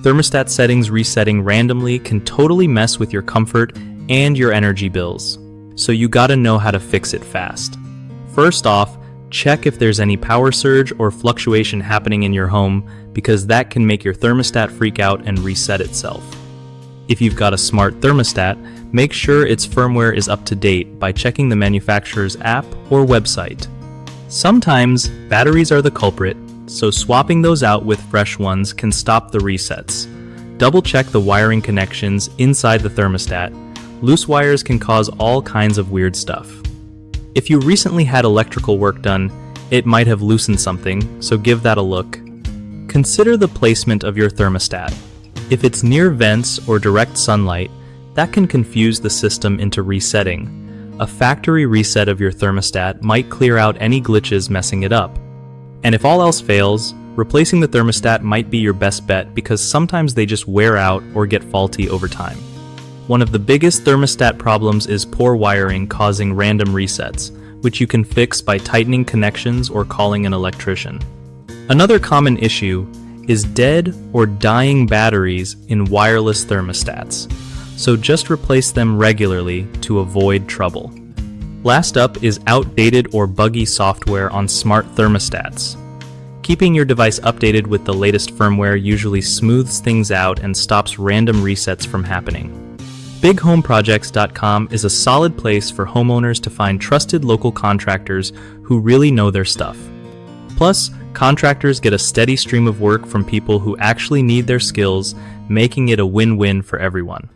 Thermostat settings resetting randomly can totally mess with your comfort and your energy bills, so you gotta know how to fix it fast. First off, check if there's any power surge or fluctuation happening in your home, because that can make your thermostat freak out and reset itself. If you've got a smart thermostat, make sure its firmware is up to date by checking the manufacturer's app or website. Sometimes batteries are the culprit, so swapping those out with fresh ones can stop the resets. Double check the wiring connections inside the thermostat. Loose wires can cause all kinds of weird stuff. If you recently had electrical work done, it might have loosened something, so give that a look. Consider the placement of your thermostat. If it's near vents or direct sunlight, that can confuse the system into resetting. A factory reset of your thermostat might clear out any glitches messing it up. And if all else fails, replacing the thermostat might be your best bet, because sometimes they just wear out or get faulty over time. One of the biggest thermostat problems is poor wiring causing random resets, which you can fix by tightening connections or calling an electrician. Another common issue is dead or dying batteries in wireless thermostats, so just replace them regularly to avoid trouble. Last up is outdated or buggy software on smart thermostats. Keeping your device updated with the latest firmware usually smooths things out and stops random resets from happening. BigHomeProjects.com is a solid place for homeowners to find trusted local contractors who really know their stuff. Plus, contractors get a steady stream of work from people who actually need their skills, making it a win-win for everyone.